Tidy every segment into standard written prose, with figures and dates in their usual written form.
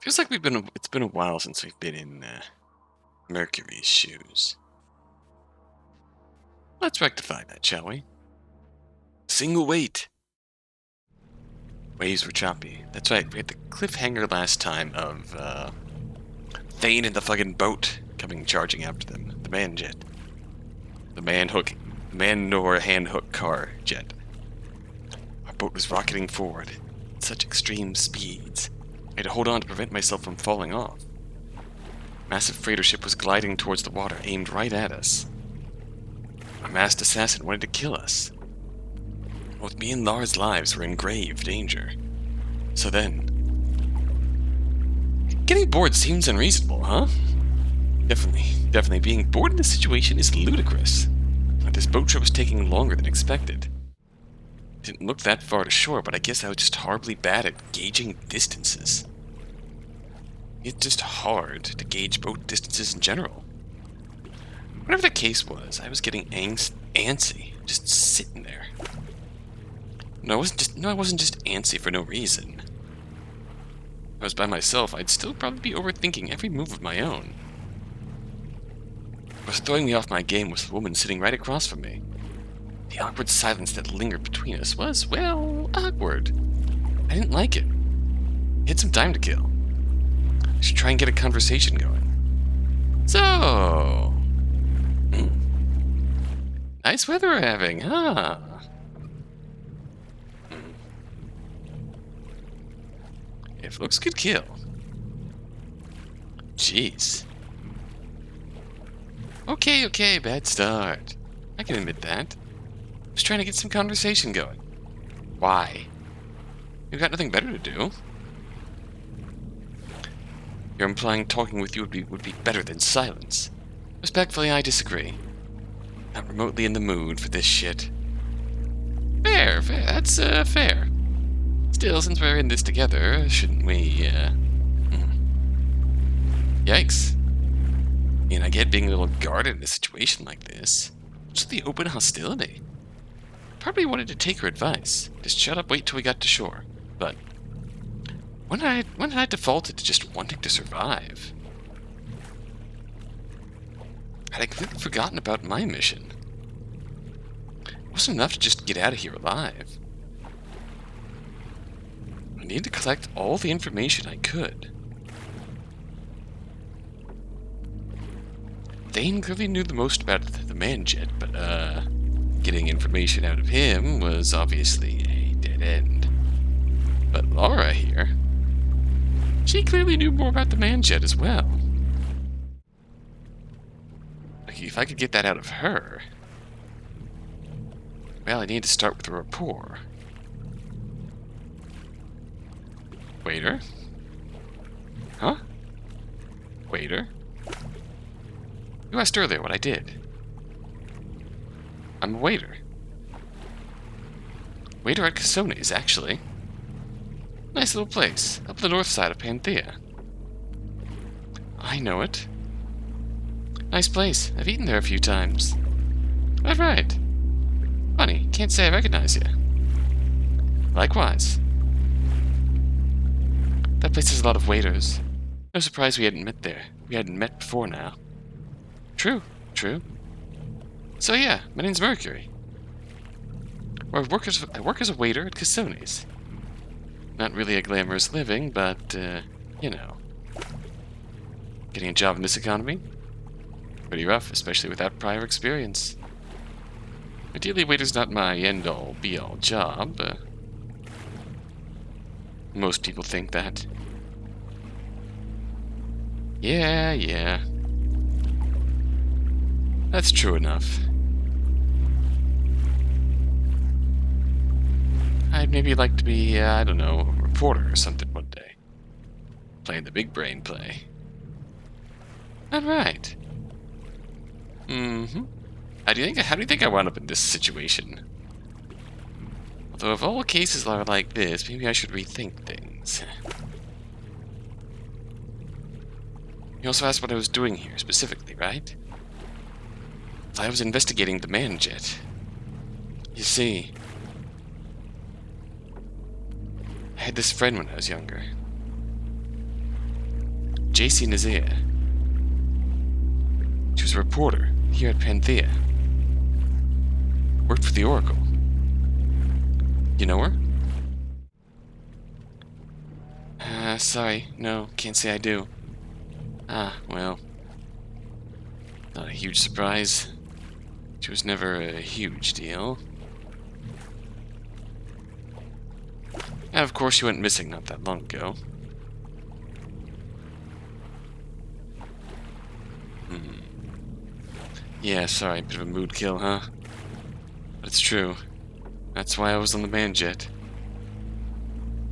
Feels like it's been a while since we've been in Mercury's shoes. Let's rectify that, shall we? Single weight. Waves were choppy. That's right, we had the cliffhanger last time of Thane in the fucking boat coming charging after them. The man jet. The man nor hand hook car jet. Our boat was rocketing forward at such extreme speeds. I had to hold on to prevent myself from falling off. Massive freighter ship was gliding towards the water, aimed right at us. A masked assassin wanted to kill us. Both me and Lara's lives were in grave danger. So then... Getting bored seems unreasonable, huh? Definitely being bored in this situation is ludicrous. This boat trip was taking longer than expected. Didn't look that far to shore, but I guess I was just horribly bad at gauging distances. It's just hard to gauge boat distances in general. Whatever the case was, I was getting antsy, just sitting there. No, I wasn't just antsy for no reason. If I was by myself, I'd still probably be overthinking every move of my own. What was throwing me off my game was the woman sitting right across from me. The awkward silence that lingered between us was, well, awkward. I didn't like it. I had some time to kill. I should try and get a conversation going. So... nice weather we're having, huh? If looks could kill. Jeez. Okay, bad start. I can admit that. I was trying to get some conversation going. Why? You've got nothing better to do. You're implying talking with you would be better than silence. Respectfully, I disagree. Not remotely in the mood for this shit. Fair, that's fair. Still, since we're in this together, shouldn't we, Yikes. I mean, I get being a little guarded in a situation like this. Just the open hostility. Probably wanted to take her advice. Just shut up, wait till we got to shore. But when had I defaulted to just wanting to survive? Had I completely forgotten about my mission? It wasn't enough to just get out of here alive. I need to collect all the information I could. Thane clearly knew the most about the man jet, but getting information out of him was obviously a dead end. But Lara here, she clearly knew more about the man jet as well. If I could get that out of her, well, I need to start with a rapport. Waiter? Huh? Waiter? You asked earlier what I did. I'm a waiter. Waiter at Casone's, actually. Nice little place, up the north side of Panthea. I know it. Nice place. I've eaten there a few times. That's right. Funny, can't say I recognize you. Likewise. That place has a lot of waiters. No surprise we hadn't met there. We hadn't met before now. True. So yeah, my name's Mercury. I work as a waiter at Casone's. Not really a glamorous living, but, you know. Getting a job in this economy? Pretty rough, especially without prior experience. Ideally, waiter's not my end-all, be-all job. Most people think that. Yeah. That's true enough. I'd maybe like to be, I don't know, a reporter or something one day. Playing the big brain play. Alright. How do you think I wound up in this situation? Although if all cases are like this, maybe I should rethink things. You also asked what I was doing here, specifically, right? I was investigating the man jet. You see, I had this friend when I was younger. JC Nazir. She was a reporter here at Panthea. Worked for the Oracle. You know her? Sorry. No, can't say I do. Ah, well. Not a huge surprise. She was never a huge deal. And of course, she went missing not that long ago. Yeah, sorry, bit of a mood kill, huh? But it's true. That's why I was on the man jet.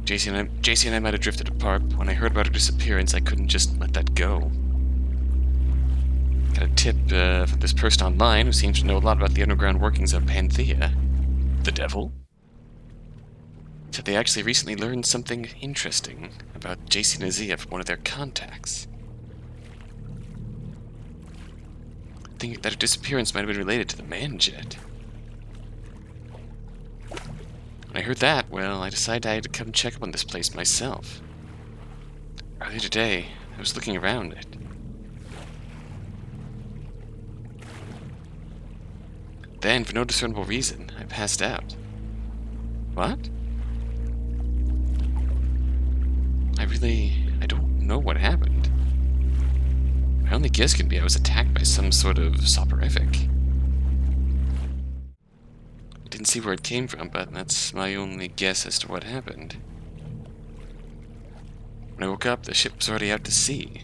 JC and I might have drifted apart, but when I heard about her disappearance, I couldn't just let that go. Got a tip from this person online who seems to know a lot about the underground workings of Panthea. The devil? Said they actually recently learned something interesting about JC Nazia from one of their contacts. I think that her disappearance might have been related to the man jet. When I heard that, well, I decided I had to come check up on this place myself. Earlier today, I was looking around it. Then, for no discernible reason, I passed out. What? I don't know what happened. My only guess can be I was attacked by some sort of soporific. I didn't see where it came from, but that's my only guess as to what happened. When I woke up, the ship was already out to sea.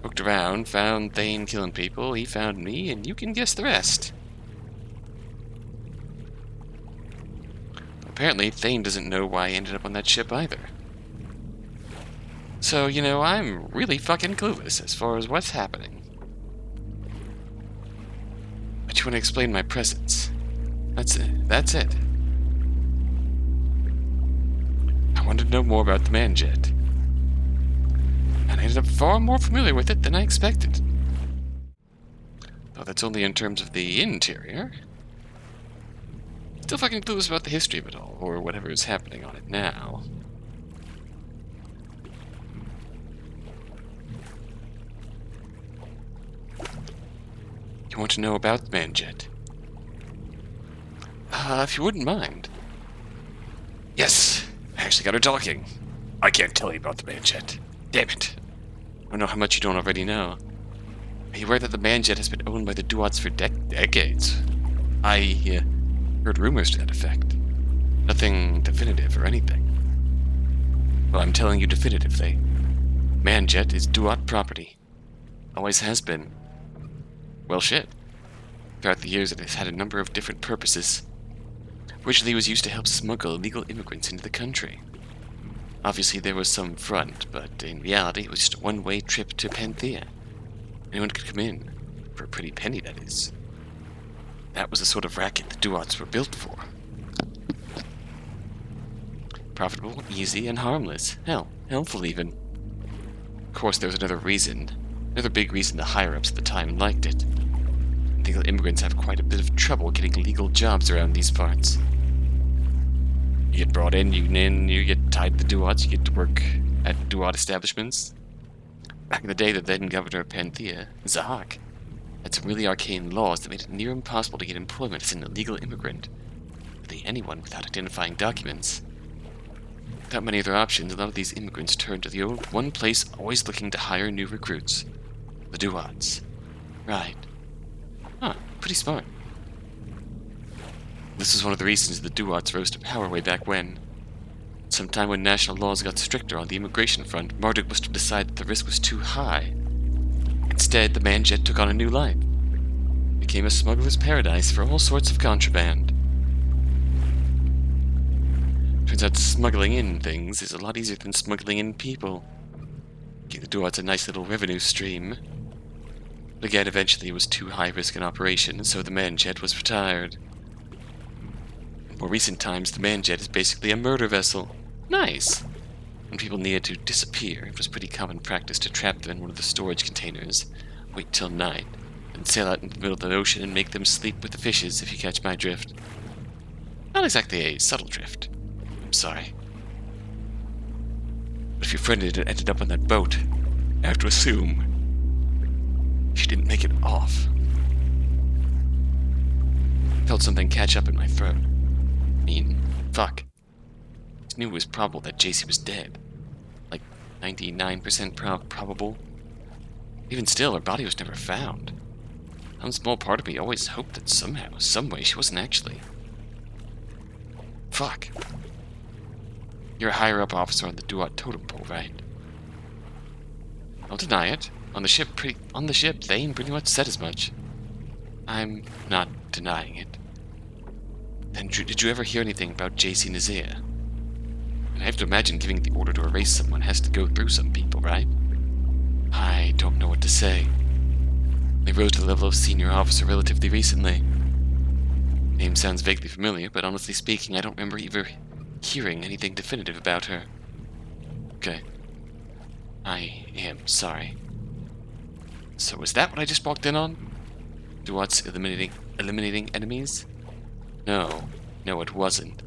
Looked around, found Thane killing people, he found me, and you can guess the rest. Apparently, Thane doesn't know why I ended up on that ship either. So, you know, I'm really fucking clueless as far as what's happening. But you want to explain my presence. That's it. I wanted to know more about the man jet. And I ended up far more familiar with it than I expected. Though that's only in terms of the interior. Still fucking clueless about the history of it all, or whatever is happening on it now. You want to know about the man jet? If you wouldn't mind. Yes, I actually got her talking. I can't tell you about the man jet. Damn it. I don't know how much you don't already know. Are you aware that the man jet has been owned by the Duats for decades? I heard rumors to that effect. Nothing definitive or anything. Well, I'm telling you definitively. Manjet is Duat property. Always has been. Well, shit. Throughout the years, it has had a number of different purposes. Originally, it was used to help smuggle illegal immigrants into the country. Obviously, there was some front, but in reality, it was just a one-way trip to Panthea. Anyone could come in. For a pretty penny, that is. That was the sort of racket the Duats were built for. Profitable, easy, and harmless. Hell, helpful even. Of course, there was another reason. Another big reason the higher-ups at the time liked it. Illegal immigrants have quite a bit of trouble getting legal jobs around these parts. You get brought in, you get tied to the Duats, you get to work at Duat establishments. Back in the day, the then governor of Panthea, Zahak, had some really arcane laws that made it near impossible to get employment as an illegal immigrant. Really anyone without identifying documents. Without many other options, a lot of these immigrants turned to the old one place always looking to hire new recruits. The Duats. Right. Huh, pretty smart. This was one of the reasons the Duats rose to power way back when. Sometime when national laws got stricter on the immigration front, Marduk must have decided that the risk was too high. Instead, the Manjet took on a new life. It became a smuggler's paradise for all sorts of contraband. Turns out smuggling in things is a lot easier than smuggling in people. Gave the Duats a nice little revenue stream. But again, eventually it was too high risk an operation, so the Manjet was retired. In more recent times, the Manjet is basically a murder vessel. Nice! When people needed to disappear, it was pretty common practice to trap them in one of the storage containers, wait till night, and sail out into the middle of the ocean and make them sleep with the fishes, if you catch my drift. Not exactly a subtle drift. I'm sorry. But if your friend had ended up on that boat, I have to assume she didn't make it off. I felt something catch up in my throat. I mean, fuck. I knew it was probable that JC was dead. Like, 99% probable. Even still, her body was never found. Some small part of me always hoped that somehow, someway, she wasn't actually. Fuck. You're a higher-up officer on the Duat totem pole, right? I'll deny it. On the ship, Thane pretty much said as much. I'm not denying it. Then, did you ever hear anything about JC Nazir? And I have to imagine giving the order to erase someone has to go through some people, right? I don't know what to say. They rose to the level of senior officer relatively recently. Name sounds vaguely familiar, but honestly speaking, I don't remember ever hearing anything definitive about her. Okay. I am sorry. So is that what I just walked in on? Duat's eliminating enemies? No, it wasn't.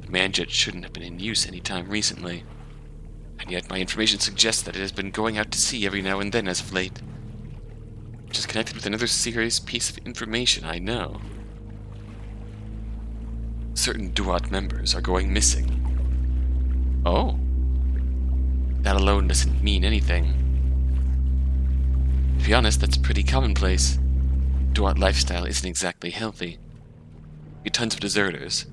The manjet shouldn't have been in use any time recently. And yet my information suggests that it has been going out to sea every now and then as of late. Which is connected with another serious piece of information I know. Certain Duat members are going missing. Oh. That alone doesn't mean anything. To be honest, that's pretty commonplace. Duat lifestyle isn't exactly healthy. You get tons of deserters.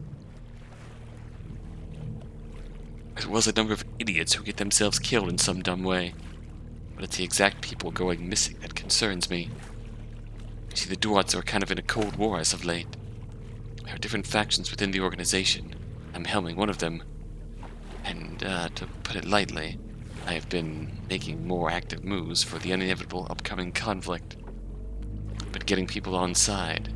As well as a number of idiots who get themselves killed in some dumb way. But it's the exact people going missing that concerns me. You see, the Duats are kind of in a cold war as of late. There are different factions within the organization. I'm helming one of them. And, to put it lightly, I have been making more active moves for the inevitable upcoming conflict. But getting people on side.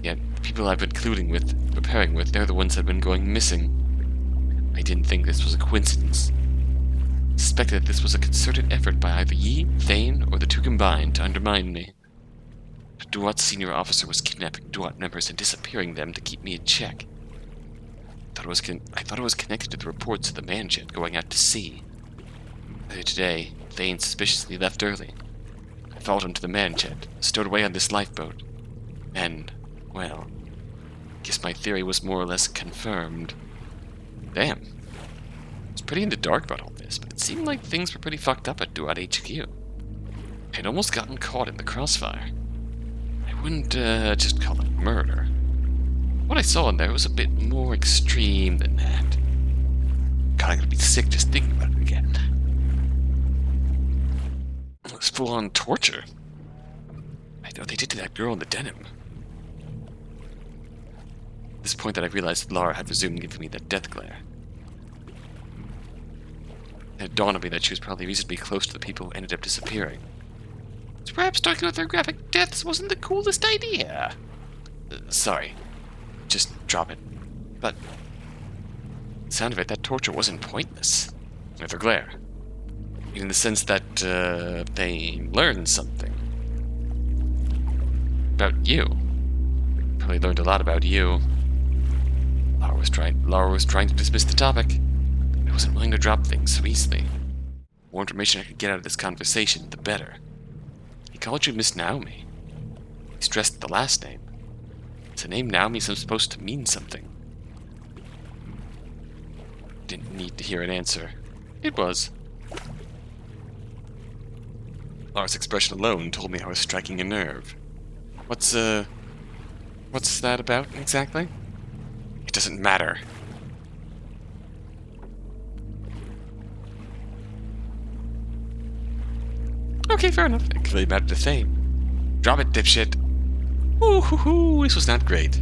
Yet, the people I've been preparing with, they're the ones that have been going missing. I didn't think this was a coincidence. I suspected that this was a concerted effort by either Yi, Thane, or the two combined to undermine me. But Duat's senior officer was kidnapping Duat members and disappearing them to keep me in check. I thought it was connected to the reports of the manjet going out to sea. Earlier today, Thane suspiciously left early. I followed him to the manjet, stowed away on this lifeboat. And, well, I guess my theory was more or less confirmed. Damn. I was pretty in the dark about all this, but it seemed like things were pretty fucked up at Duat HQ. I had almost gotten caught in the crossfire. I wouldn't just call it murder. What I saw in there was a bit more extreme than that. God, I'm gonna be sick just thinking about it again. It was full-on torture. I know they did to that girl in the denim. At this point that I realized that Lara had resumed giving me that death glare. It dawned on me that she was probably reasonably close to the people who ended up disappearing. So perhaps talking about their graphic deaths wasn't the coolest idea. Sorry. Just drop it. But the sound of it, that torture wasn't pointless. With her glare. In the sense that they learned something. About you. Probably learned a lot about you. Lara was trying to dismiss the topic. I wasn't willing to drop things so easily. The more information I could get out of this conversation, the better. He called you Miss Naomi. He stressed the last name. Is the name Naomi supposed to mean something? Didn't need to hear an answer. It was. Lara's expression alone told me I was striking a nerve. What's that about, exactly? It doesn't matter. Okay, fair enough. It clearly mattered to Thane. Drop it, dipshit. Ooh, hoo, hoo, this was not great.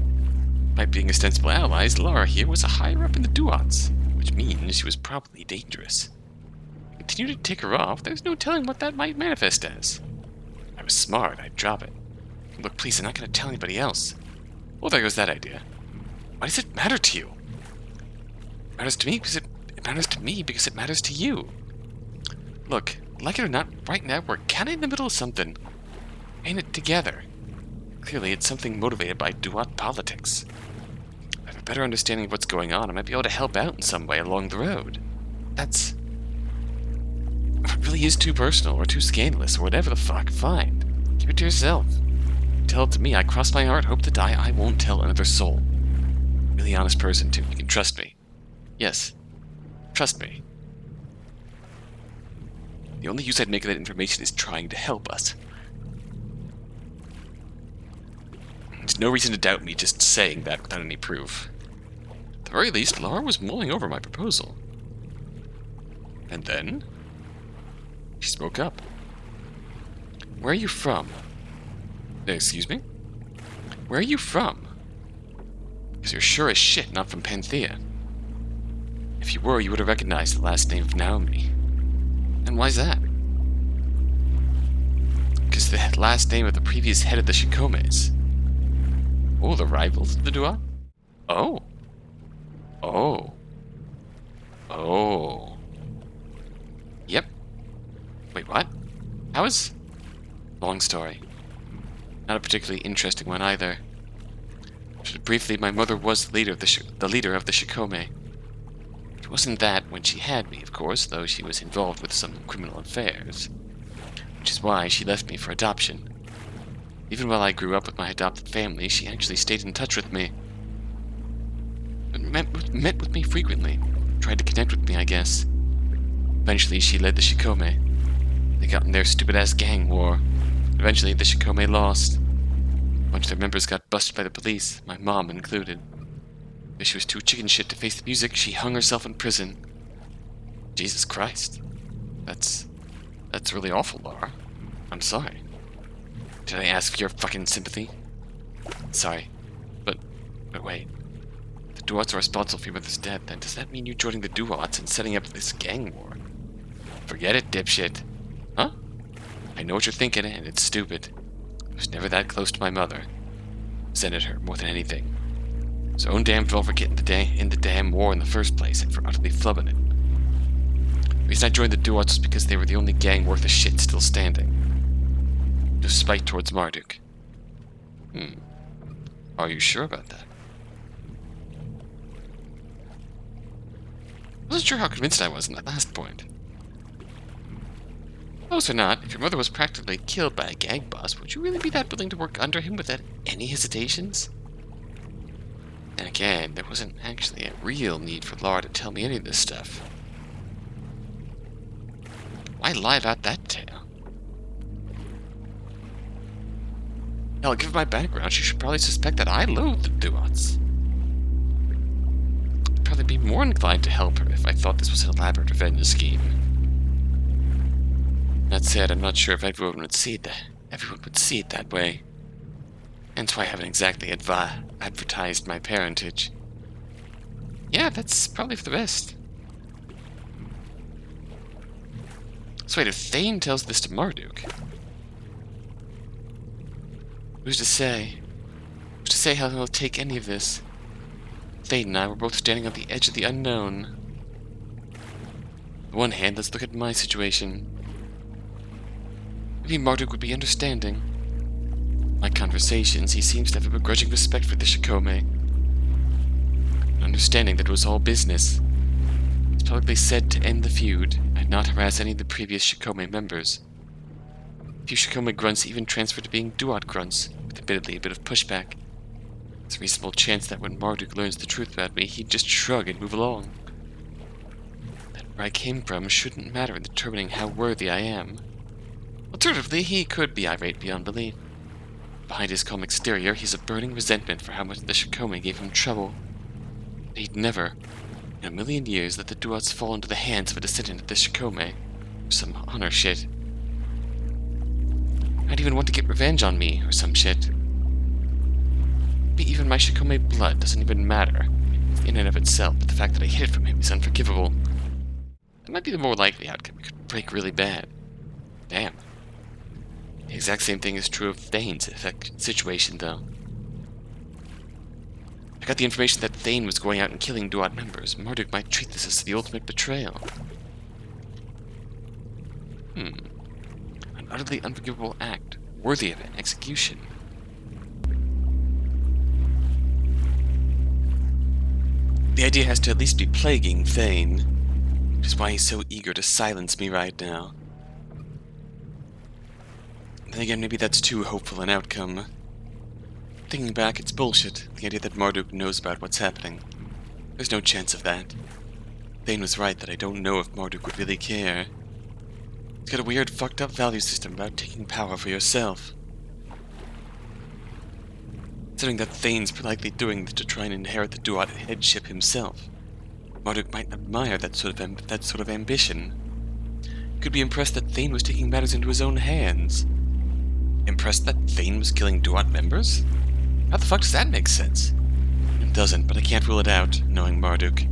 Despite being ostensible allies, Lara here was a higher up in the Duats, which means she was probably dangerous. Continue to tick her off, there's no telling what that might manifest as. If I was smart, I'd drop it. Look, please, I'm not going to tell anybody else. Well, there goes that idea. Why does it matter to you? It matters to me because it matters to me because it matters to you. Look, like it or not, right now we're kind of in the middle of something. Ain't it together? Clearly, it's something motivated by Duat politics. If I have a better understanding of what's going on, I might be able to help out in some way along the road. That's If it really is too personal or too scandalous or whatever the fuck, fine. Keep it to yourself. Tell it to me. I cross my heart, hope to die. I won't tell another soul. Really honest person, too. You can trust me. Yes. Trust me. The only use I'd make of that information is trying to help us. There's no reason to doubt me just saying that without any proof. At the very least, Lara was mulling over my proposal. And then she spoke up. Where are you from? Excuse me? Where are you from? Because you're sure as shit not from Panthea. If you were, you would have recognized the last name of Naomi. And why's that? Because the last name of the previous head of the Shikomes. Oh, the rivals of the Duat? Oh. Oh. Oh. Yep. Wait, what? How is... Long story. Not a particularly interesting one either. Briefly, my mother was the leader of the Shikome. It wasn't that when she had me, of course, though she was involved with some criminal affairs. Which is why she left me for adoption. Even while I grew up with my adopted family, she actually stayed in touch with me. Met with me frequently. Tried to connect with me, I guess. Eventually, she led the Shikome. They got in their stupid-ass gang war. Eventually, the Shikome lost. A bunch of their members got busted by the police, my mom included. Because she was too chicken shit to face the music, she hung herself in prison. Jesus Christ. That's really awful, Lara. I'm sorry. Did I ask for your fucking sympathy? Sorry. But wait. The Duats are responsible for your mother's death, then does that mean you joining the Duats and setting up this gang war? Forget it, dipshit. Huh? I know what you're thinking, and it's stupid. I was never that close to my mother. Resented her more than anything. So own damn fault for getting in the damn war in the first place, and for utterly flubbing it. The reason I joined the Duats was because they were the only gang worth a shit still standing. No spite towards Marduk. Are you sure about that? I wasn't sure how convinced I was on that last point. Close or not, if your mother was practically killed by a gang boss, would you really be that willing to work under him without any hesitations? And again, there wasn't actually a real need for Lara to tell me any of this stuff. Why lie about that tale? Hell, given my background, she should probably suspect that I loathe the Duats. I'd probably be more inclined to help her if I thought this was an elaborate revenge scheme. That said, I'm not sure if everyone would see it that way. Hence why I haven't exactly advertised my parentage. Yeah, that's probably for the best. So wait, if Thane tells this to Marduk, who's to say? Who's to say how he'll take any of this? Thane and I were both standing on the edge of the unknown. On the one hand, let's look at my situation. Maybe Marduk would be understanding. In my conversations, he seems to have a begrudging respect for the Shikome. An understanding that it was all business. He's publicly said to end the feud and not harass any of the previous Shikome members. A few Shikome grunts even transferred to being Duat grunts, with admittedly a bit of pushback. There's a reasonable chance that when Marduk learns the truth about me, he'd just shrug and move along. That where I came from shouldn't matter in determining how worthy I am. Alternatively, he could be irate beyond belief. Behind his calm exterior, he's a burning resentment for how much the Shikome gave him trouble. But he'd never, in a million years, let the Duats fall into the hands of a descendant of the Shikome, or some honor shit. I'd even want to get revenge on me, or some shit. Maybe even my Shikome blood doesn't even matter, in and of itself, but the fact that I hid it from him is unforgivable. That might be the more likely outcome. It could break really bad. Damn. The exact same thing is true of Thane's situation, though. I got the information that Thane was going out and killing Duat members. Marduk might treat this as the ultimate betrayal. An utterly unforgivable act, worthy of an execution. The idea has to at least be plaguing Thane, which is why why he's so eager to silence me right now. Then again, maybe that's too hopeful an outcome. Thinking back, it's bullshit, the idea that Marduk knows about what's happening. There's no chance of that. Thane was right that I don't know if Marduk would really care. He's got a weird, fucked up value system about taking power for yourself. Considering that Thane's likely doing this to try and inherit the Duat headship himself, Marduk might admire that sort of ambition. He could be impressed that Thane was taking matters into his own hands. Impressed that Thane was killing Duat members? How the fuck does that make sense? It doesn't, but I can't rule it out, knowing Marduk.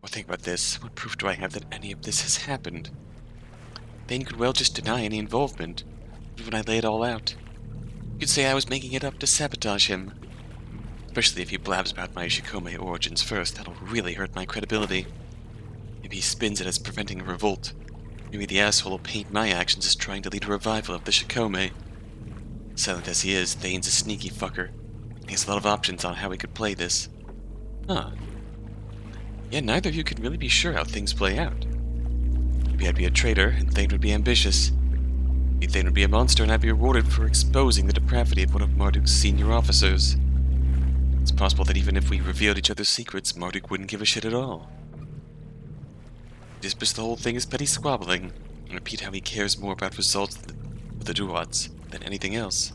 Or think about this, what proof do I have that any of this has happened? Thane could well just deny any involvement, even when I lay it all out. You could say I was making it up to sabotage him. Especially if he blabs about my Shikome origins first, that'll really hurt my credibility. Maybe he spins it as preventing a revolt. Maybe the asshole will paint my actions as trying to lead a revival of the Shikome. Silent as he is, Thane's a sneaky fucker. He has a lot of options on how he could play this. Huh. Yeah, neither of you can really be sure how things play out. Maybe I'd be a traitor, and Thane would be ambitious. Maybe Thane would be a monster, and I'd be rewarded for exposing the depravity of one of Marduk's senior officers. It's possible that even if we revealed each other's secrets, Marduk wouldn't give a shit at all. Dismiss the whole thing as petty squabbling, and repeat how he cares more about results with the Duats than anything else.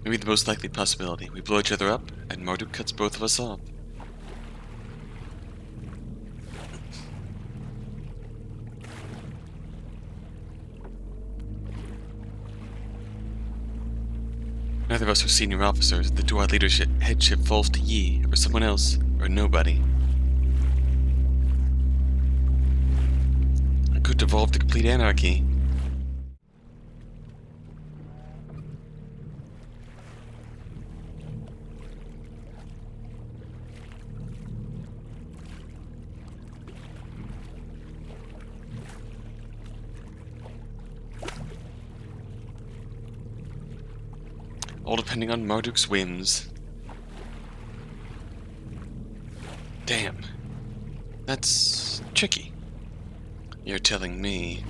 Maybe the most likely possibility, we blow each other up, and Marduk cuts both of us off. Neither of us are senior officers. The Duat leadership headship falls to Yi, or someone else, or nobody. It could devolve to complete anarchy. All depending on Marduk's whims. Damn. That's tricky. You're telling me.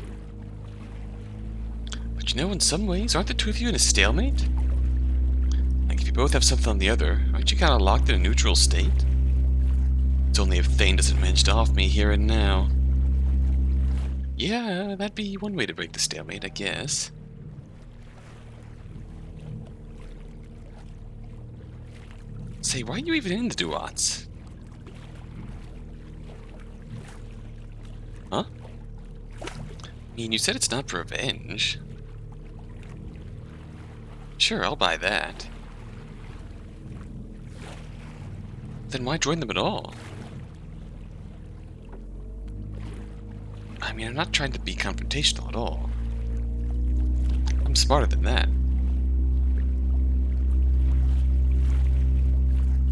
But you know, in some ways, aren't the two of you in a stalemate? Like, if you both have something on the other, aren't you kind of locked in a neutral state? It's only if Thane doesn't manage to off me here and now. Yeah, that'd be one way to break the stalemate, I guess. Say, why are you even in the Duats? Huh? I mean, you said it's not for revenge. Sure, I'll buy that. Then why join them at all? I mean, I'm not trying to be confrontational at all. I'm smarter than that.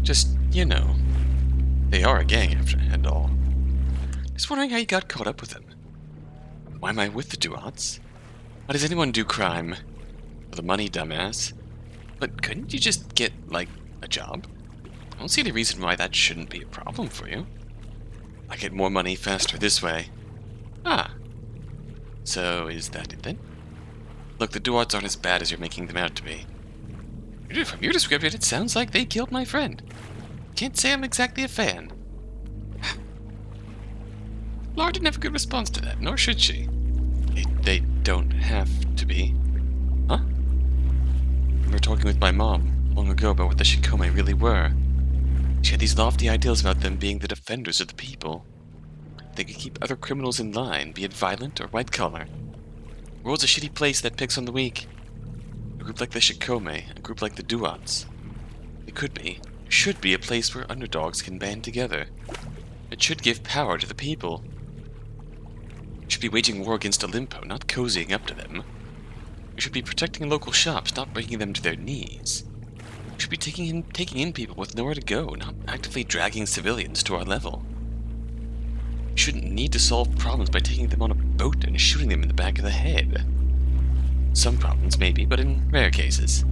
Just, you know, they are a gang after and all. Just wondering how you got caught up with them. Why am I with the Duats? Why does anyone do crime? For the money, dumbass. But couldn't you just get, like, a job? I don't see any reason why that shouldn't be a problem for you. I get more money faster this way. Ah. So is that it then? Look, the Duats aren't as bad as you're making them out to be. From your description, it sounds like they killed my friend. Can't say I'm exactly a fan. Lara didn't have a good response to that, nor should she. They don't have to be. Huh? I remember talking with my mom long ago about what the Shikome really were. She had these lofty ideals about them being the defenders of the people. They could keep other criminals in line, be it violent or white collar. The world's a shitty place that picks on the weak. A group like the Shikome, a group like the Duats. It could be, should be a place where underdogs can band together. It should give power to the people. It should be waging war against Olimpo, not cozying up to them. We should be protecting local shops, not bringing them to their knees. We should be taking in people with nowhere to go, not actively dragging civilians to our level. We shouldn't need to solve problems by taking them on a boat and shooting them in the back of the head. Some problems, maybe, but in rare cases.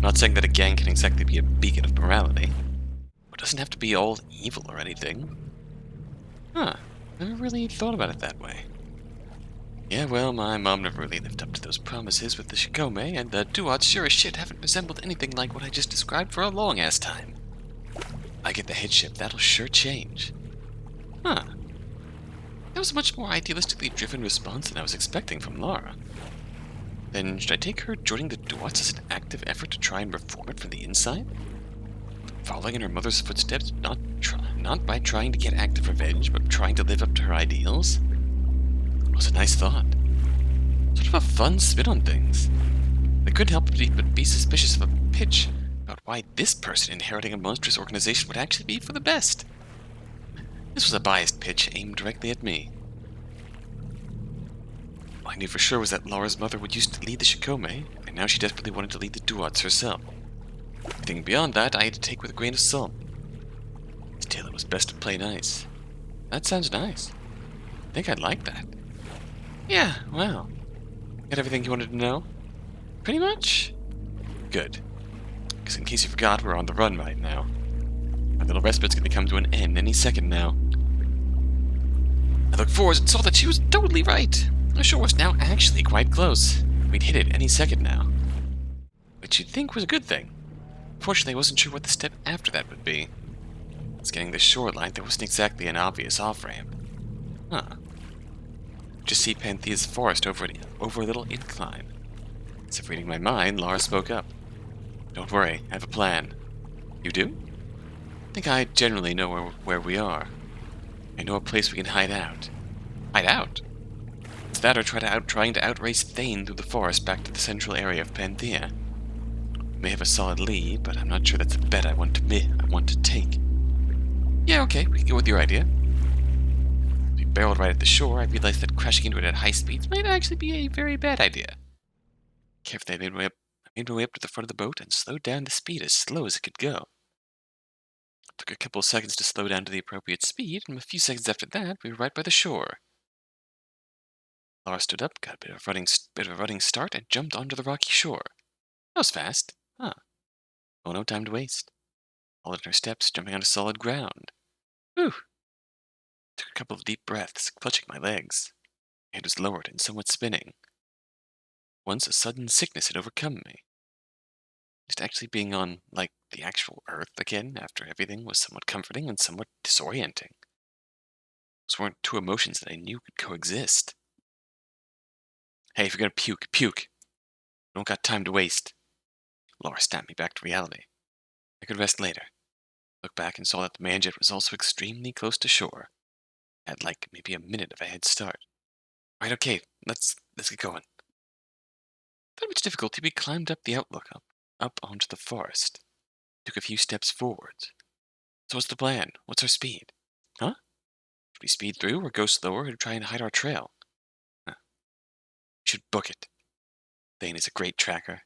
Not saying that a gang can exactly be a beacon of morality. It doesn't have to be all evil or anything. Huh. Never really thought about it that way. Yeah, well, my mom never really lived up to those promises with the Shikome, and the duots sure as shit haven't resembled anything like what I just described for a long-ass time. I get the headship, that'll sure change. Huh. That was a much more idealistically driven response than I was expecting from Lara. Then should I take her joining the duots as an active effort to try and reform it from the inside? Following in her mother's footsteps, not by trying to get active revenge, but trying to live up to her ideals? It was a nice thought. Sort of a fun spin on things. I couldn't help but be suspicious of a pitch about why this person inheriting a monstrous organization would actually be for the best. This was a biased pitch aimed directly at me. All I knew for sure was that Lara's mother would used to lead the Shikome, and now she desperately wanted to lead the duots herself. Everything beyond that I had to take with a grain of salt. Still, it was best to play nice. That sounds nice. I think I'd like that. Yeah, well. Got everything you wanted to know? Pretty much? Good. Because in case you forgot, we're on the run right now. My little respite's going to come to an end any second now. I looked forward and saw that she was totally right. The shore was now actually quite close. We'd hit it any second now. Which you'd think was a good thing. Fortunately, I wasn't sure what the step after that would be. Scanning the shoreline, there wasn't exactly an obvious off-ramp. Huh. Just see Panthea's forest over a little incline. As if reading my mind, Lara spoke up. Don't worry, I have a plan. You do? I think I generally know where we are. I know a place we can hide out. Hide out? It's that or trying to outrace Thane through the forest back to the central area of Panthea. We may have a solid lead, but I'm not sure that's a bet I want to take. Yeah, okay, we can go with your idea. If we barreled right at the shore, I realized that crashing into it at high speeds might actually be a very bad idea. Carefully, I made my way up to the front of the boat and slowed down the speed as slow as it could go. It took a couple of seconds to slow down to the appropriate speed, and a few seconds after that, we were right by the shore. Lara stood up, got a bit of a running start, and jumped onto the rocky shore. That was fast. Huh. Oh, no time to waste. Followed her steps, jumping onto solid ground. Whew. Took a couple of deep breaths, clutching my legs. My head was lowered and somewhat spinning. Once a sudden sickness had overcome me. Just actually being on, like, the actual Earth again after everything was somewhat comforting and somewhat disorienting. Those weren't two emotions that I knew could coexist. Hey, if you're gonna puke, puke. Don't got time to waste. Lara snapped me back to reality. I could rest later. Looked back and saw that the manjet was also extremely close to shore. Had like maybe a minute of a head start. Right, okay, let's get going. Without much difficulty, we climbed up the outlook up onto the forest. Took a few steps forwards. So what's the plan? What's our speed? Huh? Should we speed through or go slower and try and hide our trail? Huh. We should book it. Thane is a great tracker.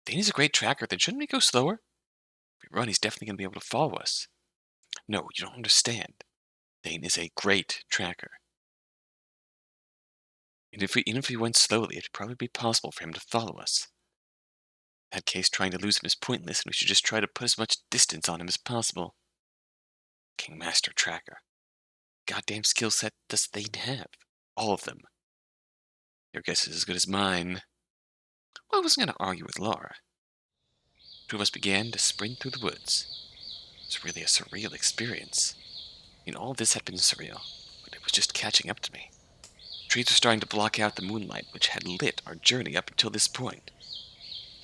Thane is a great tracker, then shouldn't we go slower? If we run, he's definitely going to be able to follow us. No, you don't understand. Thane is a great tracker. And even if we went slowly, it'd probably be possible for him to follow us. In that case, trying to lose him is pointless, and we should just try to put as much distance on him as possible. King Master Tracker. Goddamn skill set does Thane have? All of them. Your guess is as good as mine. Well, I wasn't going to argue with Lara. Two of us began to sprint through the woods. It was really a surreal experience. I mean, all of this had been surreal, but it was just catching up to me. Trees were starting to block out the moonlight which had lit our journey up until this point.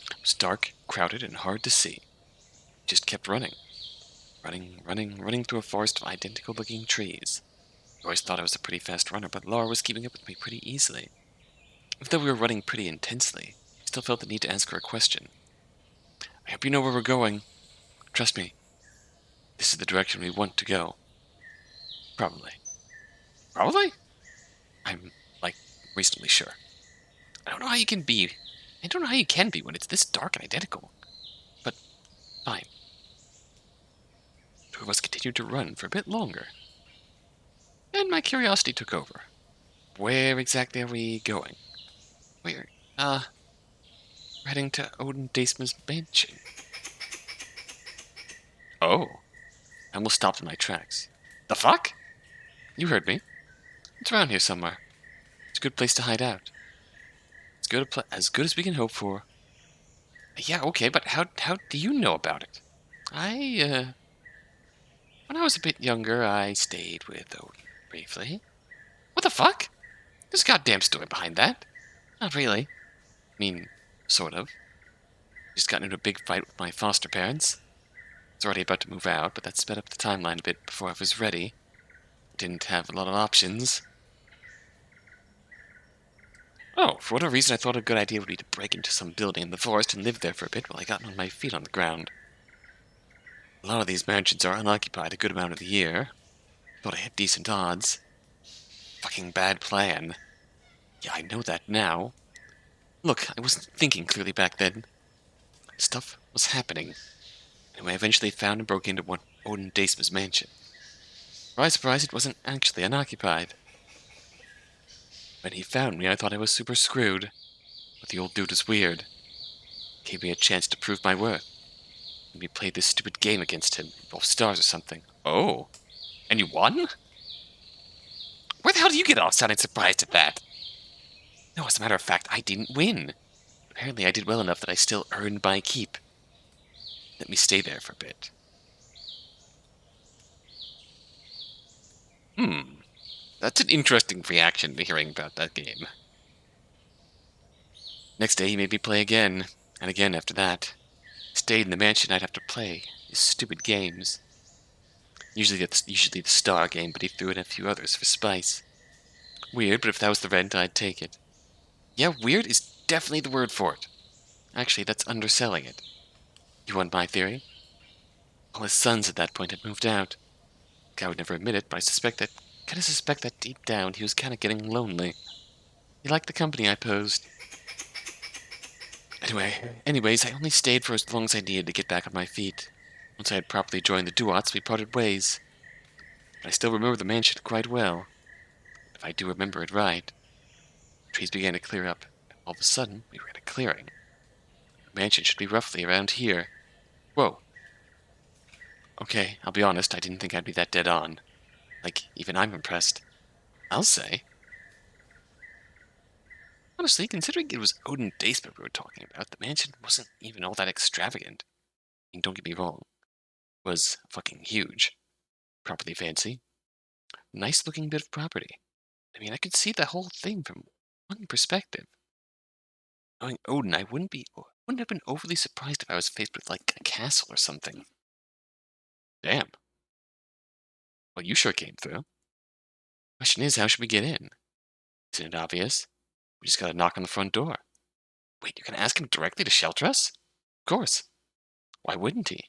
It was dark, crowded, and hard to see. We just kept running. Running through a forest of identical-looking trees. I always thought I was a pretty fast runner, but Lara was keeping up with me pretty easily. Even though we were running pretty intensely, I still felt the need to ask her a question. I hope you know where we're going. Trust me. This is the direction we want to go. Probably. Probably? I'm, like, reasonably sure. I don't know how you can be when it's this dark and identical. But, fine. Two of us continued to run for a bit longer. And my curiosity took over. Where exactly are we going? Where? We're heading to Odin Deisma's mansion. Oh. I almost stopped in my tracks. The fuck? You heard me. It's around here somewhere. It's a good place to hide out. As good as we can hope for. Yeah, okay, but how do you know about it? When I was a bit younger, I stayed with Odin briefly. What the fuck? There's a goddamn story behind that. Not really. I mean, sort of. Just got into a big fight with my foster parents. I was already about to move out, but that sped up the timeline a bit before I was ready. Didn't have a lot of options. Oh, for whatever reason, I thought a good idea would be to break into some building in the forest and live there for a bit while I got on my feet on the ground. A lot of these mansions are unoccupied a good amount of the year. Thought I had decent odds. Fucking bad plan. Yeah, I know that now. Look, I wasn't thinking clearly back then. Stuff was happening. Anyway, I eventually found and broke into one Odin Deisma's mansion. Surprise, surprise, it wasn't actually unoccupied. When he found me, I thought I was super screwed. But the old dude was weird. Gave me a chance to prove my worth. Made me play this stupid game against him, involve stars or something. Oh, and you won? Where the hell do you get off sounding surprised at that? No, as a matter of fact, I didn't win. Apparently I did well enough that I still earned my keep. Let me stay there for a bit. That's an interesting reaction to hearing about that game. Next day he made me play again, and again after that. Stayed in the mansion I'd have to play his stupid games. Usually the star game, but he threw in a few others for spice. Weird, but if that was the rent, I'd take it. Yeah, weird is definitely the word for it. Actually, that's underselling it. You want my theory? All his sons at that point had moved out. Guy would never admit it, but I suspect that deep down he was kind of getting lonely. He liked the company I posed. Anyways, I only stayed for as long as I needed to get back on my feet. Once I had properly joined the Duats, we parted ways. But I still remember the mansion quite well. If I do remember it right. Trees began to clear up, and all of a sudden, we were in a clearing. The mansion should be roughly around here. Whoa. Okay, I'll be honest, I didn't think I'd be that dead on. Like, even I'm impressed. I'll say. Honestly, considering it was Odin Deisma we were talking about, the mansion wasn't even all that extravagant. I mean, don't get me wrong. It was fucking huge. Properly fancy. Nice looking bit of property. I mean, I could see the whole thing from one perspective. Knowing Odin, I wouldn't have been overly surprised if I was faced with, like, a castle or something. Damn. Well, you sure came through. Question is, how should we get in? Isn't it obvious? We just gotta knock on the front door. Wait, you're gonna ask him directly to shelter us? Of course. Why wouldn't he?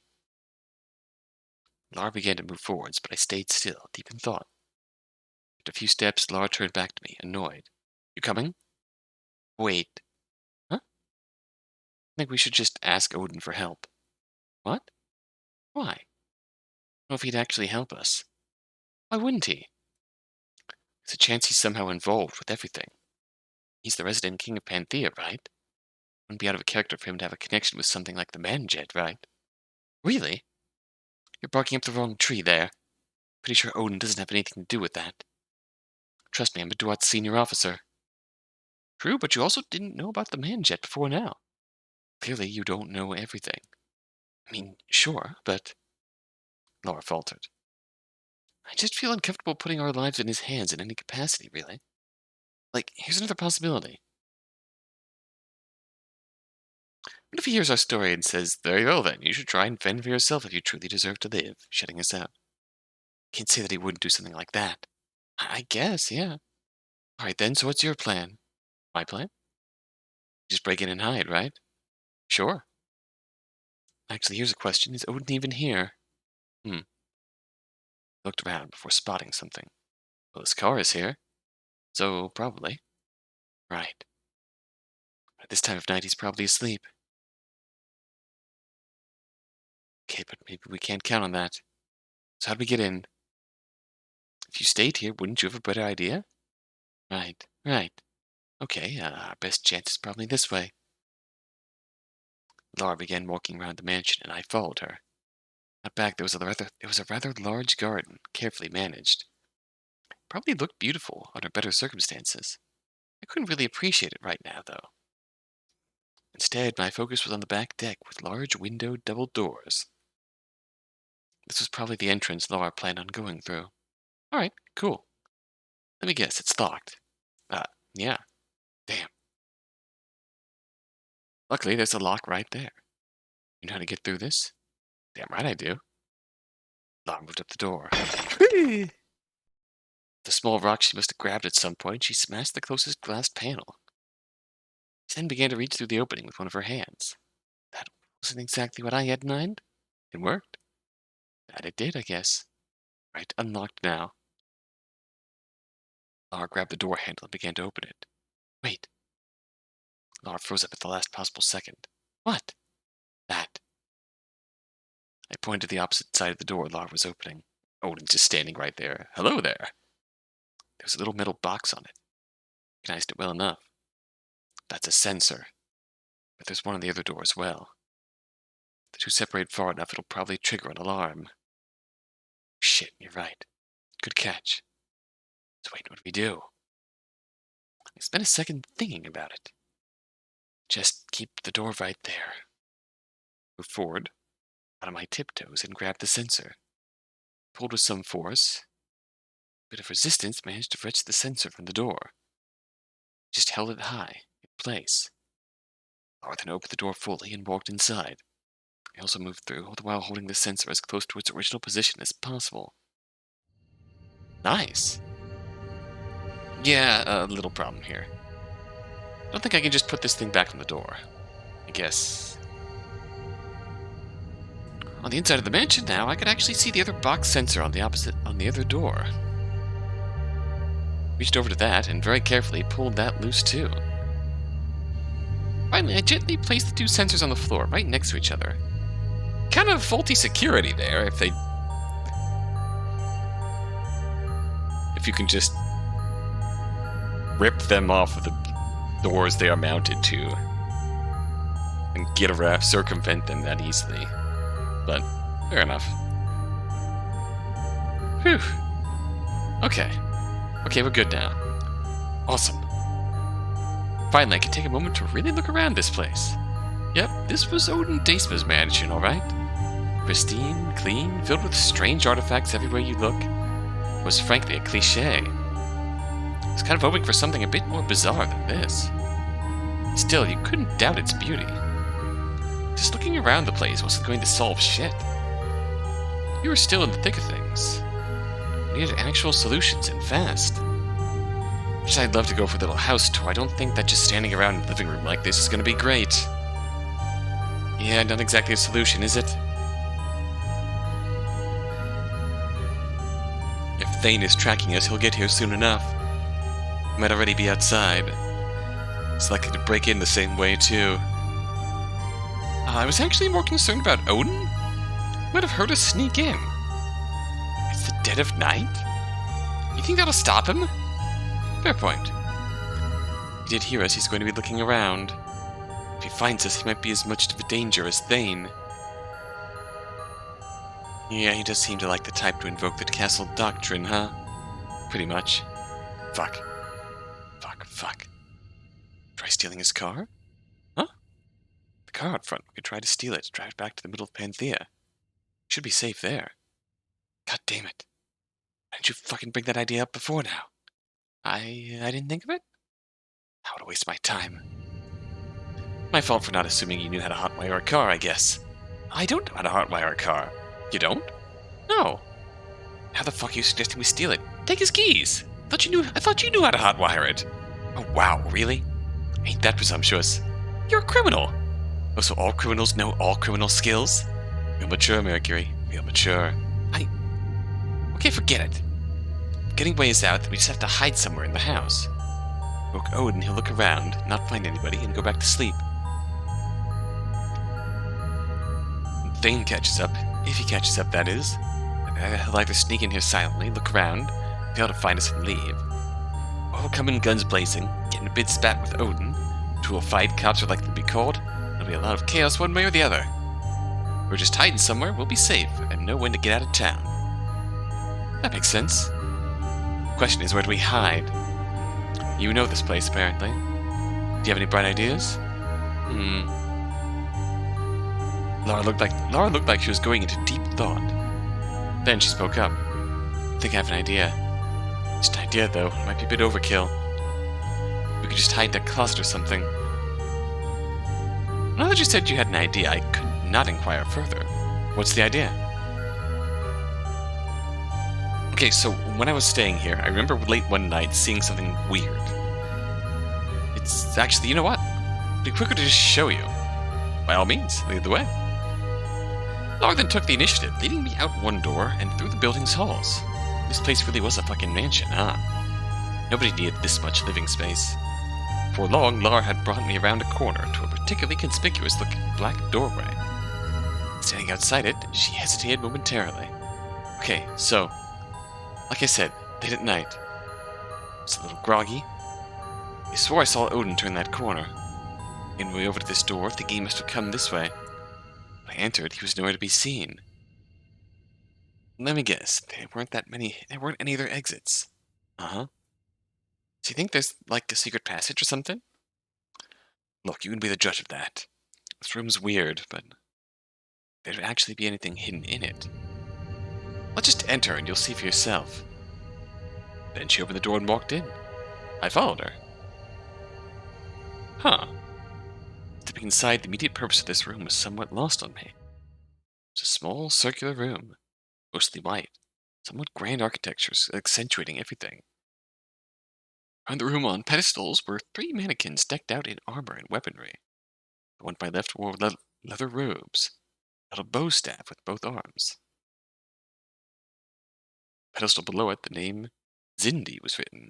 Lara began to move forwards, but I stayed still, deep in thought. After a few steps, Lara turned back to me, annoyed. You coming? Wait. Huh? I think we should just ask Odin for help. What? Why? I don't know if he'd actually help us. Why wouldn't he? There's a chance he's somehow involved with everything. He's the resident king of Panthea, right? Wouldn't be out of a character for him to have a connection with something like the Manjet, right? Really? You're barking up the wrong tree there. Pretty sure Odin doesn't have anything to do with that. Trust me, I'm a Duat's senior officer. True, but you also didn't know about the Manjet before now. Clearly, you don't know everything. I mean, sure, but... Laura faltered. I just feel uncomfortable putting our lives in his hands in any capacity, really. Like, here's another possibility. What if he hears our story and says, very well then, you should try and fend for yourself if you truly deserve to live, shutting us out? Can't say that he wouldn't do something like that. I guess, yeah. Alright then, so what's your plan? My plan? Just break in and hide, right? Sure. Actually, here's a question. Is Odin even here? I looked around before spotting something. Well, his car is here. So, probably. Right. At this time of night, he's probably asleep. Okay, but maybe we can't count on that. So how'd we get in? If you stayed here, wouldn't you have a better idea? Right. Okay, our best chance is probably this way. Lara began walking around the mansion, and I followed her. Out back, there was a rather large garden, carefully managed. Probably looked beautiful under better circumstances. I couldn't really appreciate it right now, though. Instead, my focus was on the back deck with large windowed double doors. This was probably the entrance Lara planned on going through. Alright, cool. Let me guess, it's locked. Yeah. Damn. Luckily, there's a lock right there. You know how to get through this? Damn right I do. Lara moved up the door. The small rock she must have grabbed at some point, she smashed the closest glass panel. She then began to reach through the opening with one of her hands. That wasn't exactly what I had in mind. It worked. That it did, I guess. Right, unlocked now. Lara grabbed the door handle and began to open it. Wait. Lara froze up at the last possible second. What? That. I pointed to the opposite side of the door Lara was opening. Odin's just standing right there. Hello there. There was a little metal box on it. Recognized it well enough. That's a sensor. But there's one on the other door as well. The two separate far enough, it'll probably trigger an alarm. Shit, you're right. Good catch. So wait, what do we do? I spent a second thinking about it. Just keep the door right there. Move forward, out of my tiptoes, and grab the sensor. Pulled with some force. A bit of resistance managed to wrench the sensor from the door. Just held it high, in place. Lara then opened the door fully and walked inside. I also moved through, all the while holding the sensor as close to its original position as possible. Nice. Yeah, a little problem here. I don't think I can just put this thing back on the door. I guess. On the inside of the mansion now, I could actually see the other box sensor on the other door. Reached over to that and very carefully pulled that loose too. Finally, I gently placed the two sensors on the floor, right next to each other. Kind of faulty security there, if you can just rip them off of the doors they are mounted to and circumvent them that easily. But fair enough. Whew. Okay, we're good now. Awesome. Finally, I can take a moment to really look around this place. Yep, this was Odin Deisma's mansion, alright? Pristine, clean, filled with strange artifacts everywhere you look. It was frankly a cliché. I was kind of hoping for something a bit more bizarre than this. Still, you couldn't doubt its beauty. Just looking around the place wasn't going to solve shit. You were still in the thick of things. You needed actual solutions, and fast. Wish I'd love to go for a little house tour. I don't think that just standing around in the living room like this is going to be great. Yeah, not exactly a solution, is it? If Thane is tracking us, he'll get here soon enough. He might already be outside. He's likely to break in the same way, too. I was actually more concerned about Odin. He might have heard us sneak in. It's the dead of night? You think that'll stop him? Fair point. If he did hear us, he's going to be looking around. If he finds us, he might be as much of a danger as Thane. Yeah, he does seem to like the type to invoke the castle doctrine, huh? Pretty much. Fuck. Try stealing his car? Huh? The car out front. We could try to steal it, drive it back to the middle of Panthea. Should be safe there. God damn it. Why didn't you fucking bring that idea up before now? I didn't think of it? How would I waste my time? My fault for not assuming you knew how to hotwire a car, I guess. I don't know how to hotwire a car. You don't? No. How the fuck are you suggesting we steal it? Take his keys. I thought you knew how to hotwire it. Oh wow, really? Ain't that presumptuous? You're a criminal. Oh, so all criminals know all criminal skills? Real mature, Mercury. Real mature. Okay, forget it. Getting ways out that we just have to hide somewhere in the house. Woke Odin, he'll look around, not find anybody, and go back to sleep. When Thane catches up, if he catches up, that is, he'll either sneak in here silently, look around, fail to find us and leave, or he'll come in guns blazing, get in a bit spat with Odin, which will fight, cops are likely to be called, and There'll be a lot of chaos one way or the other. We're just hiding somewhere, we'll be safe, and know when to get out of town. That makes sense. The question is, where do we hide? You know this place, apparently. Do you have any bright ideas? Lara looked like she was going into deep thought. Then she spoke up. I think I have an idea. Just an idea, though. It might be a bit overkill. We could just hide in that closet or something. Now that you said you had an idea, I could not inquire further. What's the idea? Okay, so when I was staying here, I remember late one night seeing something weird. It's actually, you know what? It'd be quicker to just show you. By all means, lead the way. Lara then took the initiative, leading me out one door and through the building's halls. This place really was a fucking mansion, huh? Nobody needed this much living space. For long, Lara had brought me around a corner to a particularly conspicuous-looking black doorway. Standing outside it, she hesitated momentarily. Okay, so, like I said, late at night. I was a little groggy. I swore I saw Odin turn that corner. Made my way over to this door, thinking he must have come this way. When I entered, he was nowhere to be seen. Let me guess, there weren't any other exits. Uh-huh. Do you think there's, like, a secret passage or something? Look, you can be the judge of that. This room's weird, but there'd actually be anything hidden in it. Let's just enter and you'll see for yourself. Then she opened the door and walked in. I followed her. Huh. Stepping inside, the immediate purpose of this room was somewhat lost on me. It was a small, circular room, mostly white, somewhat grand architecture accentuating everything. Around the room on pedestals were 3 mannequins decked out in armor and weaponry. The one by left wore leather robes, held a bow staff with both arms. Pedestal below it, the name Zindi was written.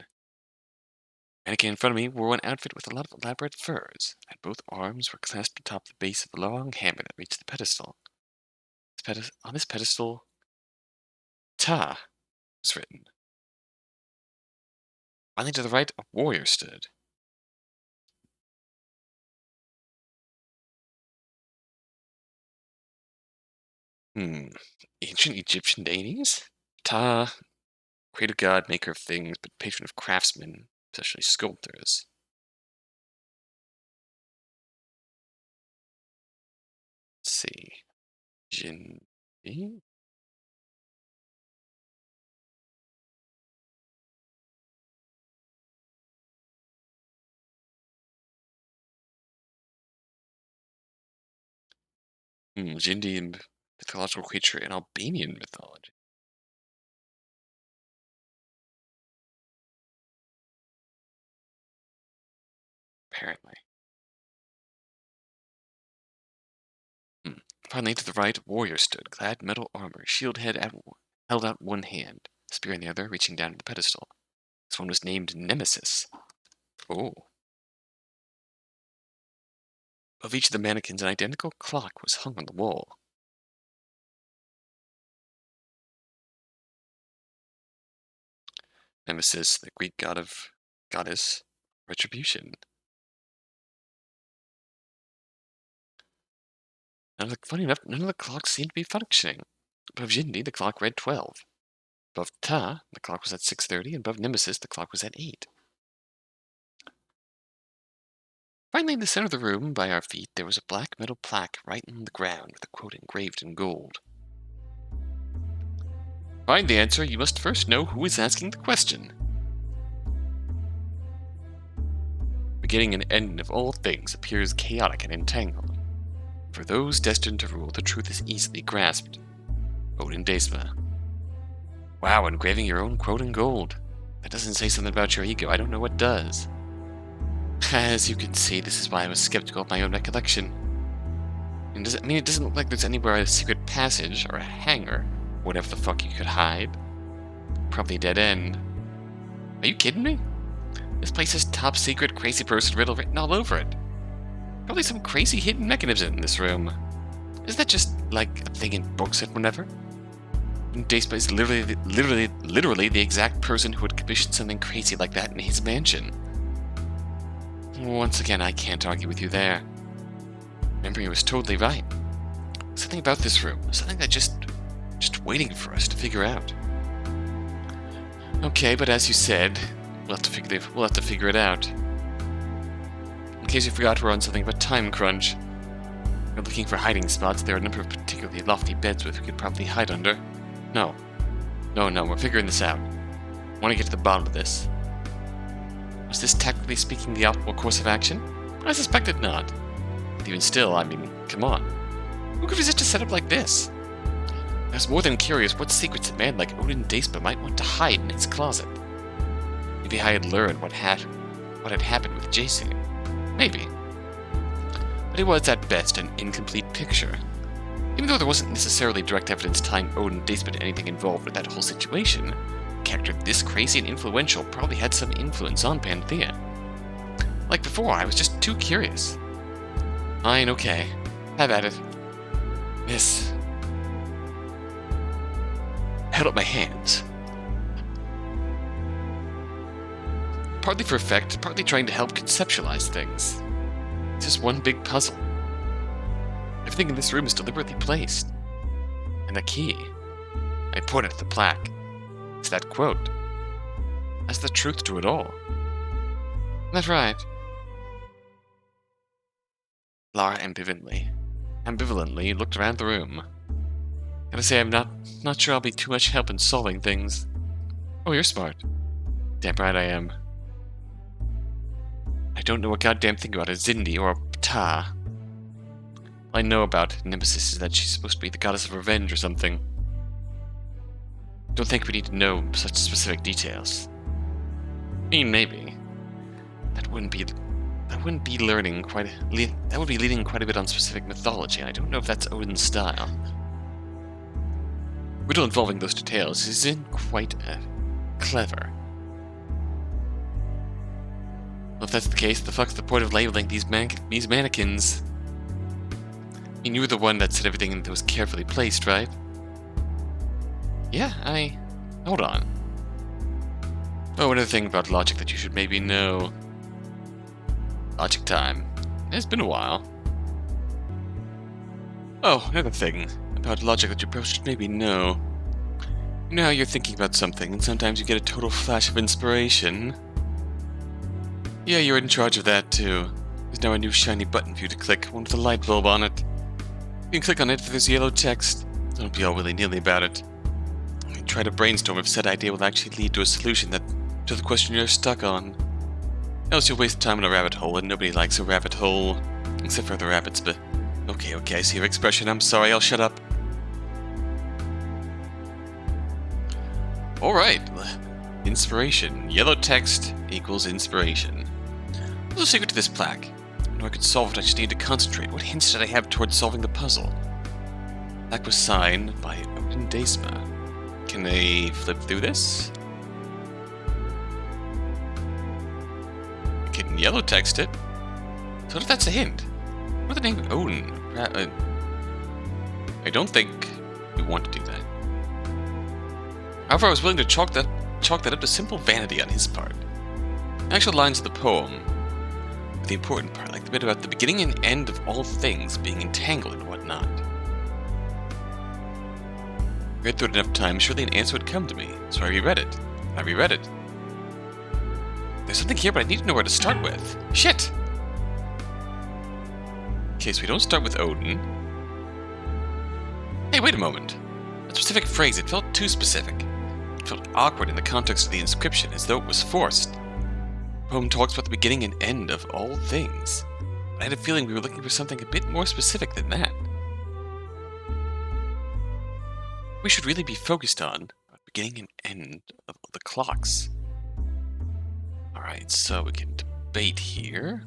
The mannequin in front of me wore one outfit with a lot of elaborate furs, and both arms were clasped atop the base of a long hammer that reached the pedestal. On this pedestal, Ta was written. Finally, to the right, a warrior stood. Ancient Egyptian deities? Ta, creator god, maker of things, but patron of craftsmen, especially sculptors. Let's see. Jin. Jindi, mythological creature in Albanian mythology. Apparently. Finally, to the right, a warrior stood, clad in metal armor, shield held out one hand, spear in the other, reaching down to the pedestal. This one was named Nemesis. Oh. Above each of the mannequins, an identical clock was hung on the wall. Nemesis, the Greek goddess, retribution. Funny enough, none of the clocks seemed to be functioning. Above Jindi, the clock read 12. Above Ta, the clock was at 6:30, and above Nemesis, the clock was at 8. Finally, in the center of the room, by our feet, there was a black metal plaque right in the ground with a quote engraved in gold. To find the answer, you must first know who is asking the question. Beginning and end of all things appears chaotic and entangled. For those destined to rule, the truth is easily grasped. Odin Deisma. Wow, engraving your own quote in gold. That doesn't say something about your ego. I don't know what does. As you can see, this is why I was skeptical of my own recollection. It doesn't look like there's anywhere a secret passage or a hangar, whatever the fuck you could hide. Probably a dead end. Are you kidding me? This place has top secret crazy person riddle written all over it. Probably some crazy hidden mechanism in this room. Isn't that just like a thing in books and whatever? Deisma is literally the exact person who would commission something crazy like that in his mansion. Once again, I can't argue with you there. Memory was totally right. Something about this room, something that just waiting for us to figure out. Okay, but as you said, we'll have to figure it out. In case you forgot, we're on something of a time crunch. We're looking for hiding spots. There are a number of particularly lofty beds which we could probably hide under. No, we're figuring this out. I want to get to the bottom of this. Was this technically speaking the optimal course of action? I suspected not. But even still, I mean, come on. Who could resist a setup like this? I was more than curious what secrets a man like Odin Deisma might want to hide in his closet. Maybe I had learned what had happened with Jason. Maybe. But it was at best an incomplete picture. Even though there wasn't necessarily direct evidence tying Odin Deisma to anything involved with that whole situation, a character this crazy and influential probably had some influence on Panthea. Like before, I was just too curious. Fine, okay. Have at it. Miss. I held up my hands. Partly for effect, partly trying to help conceptualize things. It's just one big puzzle. Everything in this room is deliberately placed. And the key. I pointed at the plaque. It's that quote. That's the truth to it all. That's right. Lara ambivalently looked around the room. Gotta say, I'm not sure I'll be too much help in solving things. Oh, you're smart. Damn right I am. I don't know a goddamn thing about a Zindi or a Ptah. All I know about Nemesis is that she's supposed to be the goddess of revenge or something. Don't think we need to know such specific details. I mean, maybe. That would be leading quite a bit on specific mythology, and I don't know if that's Odin's style. Riddle involving those details isn't quite clever. Well, if that's the case, the fuck's the point of labeling these mannequins? I mean, you were the one that said everything that was carefully placed, right? Yeah, hold on. Oh, another thing about logic that you should maybe know. Logic time. It's been a while. Oh, another thing about logic that you should maybe know. You know how you're thinking about something, and sometimes you get a total flash of inspiration? Yeah, you're in charge of that, too. There's now a new shiny button for you to click, one with a light bulb on it. You can click on it for this yellow text. Don't be all willy-nilly about it. Try to brainstorm if said idea will actually lead to a solution to the question you're stuck on. Else you'll waste time in a rabbit hole, and nobody likes a rabbit hole. Except for the rabbits, but... Okay, I see your expression. I'm sorry, I'll shut up. Alright. Inspiration. Yellow text equals inspiration. What's the secret to this plaque? I know I could solve it, I just need to concentrate. What hints did I have towards solving the puzzle? The plaque was signed by Odin Deisma. Can they flip through this? I can yellow text it. So what if that's a hint? What the name Odin? I don't think we want to do that. However, I was willing to chalk that up to simple vanity on his part. The actual lines of the poem, the important part, like the bit about the beginning and end of all things being entangled and whatnot. I read through it enough times, surely an answer would come to me, so I reread it. There's something here, but I need to know where to start with. Shit! Okay, so we don't start with Odin. Hey, wait a moment. That specific phrase, it felt too specific. It felt awkward in the context of the inscription, as though it was forced. The poem talks about the beginning and end of all things. But I had a feeling we were looking for something a bit more specific than that. We should really be focused on the beginning and end of the clocks. Alright, so we can debate here.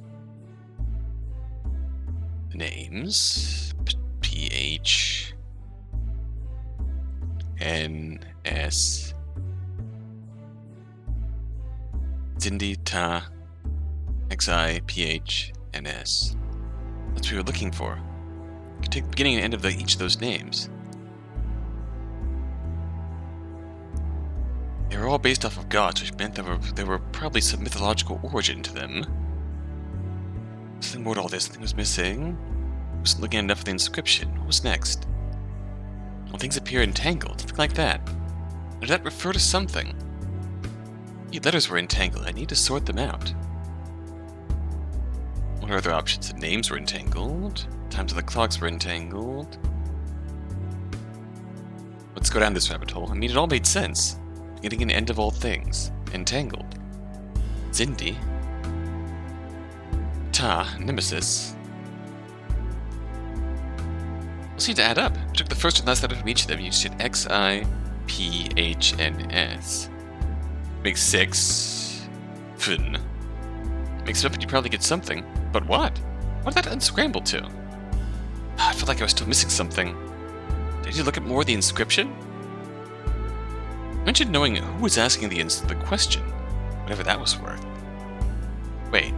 The names. PH. NS. Zindi, Ta. XI, PH, NS. That's what we were looking for. We can take the beginning and end of each of those names. They were all based off of gods, which meant there were probably some mythological origin to them. Something more to all this. Something was missing. wasn't looking enough at the inscription. What was next? Well, things appear entangled, something like that. Did that refer to something? The letters were entangled. I need to sort them out. What are other options? The names were entangled. Times of the clocks were entangled. Let's go down this rabbit hole. I mean, it all made sense. Getting an end of all things. Entangled. Zindi. Ta. Nemesis. We'll seem to add up. I took the first and last letter from each of them. You said X, I, P, H, N, S. Makes 6. Fun. Makes it up and you probably get something. But what? What did that unscramble to? I felt like I was still missing something. Did you look at more of the inscription? I mentioned knowing who was asking the question, whatever that was worth. Wait,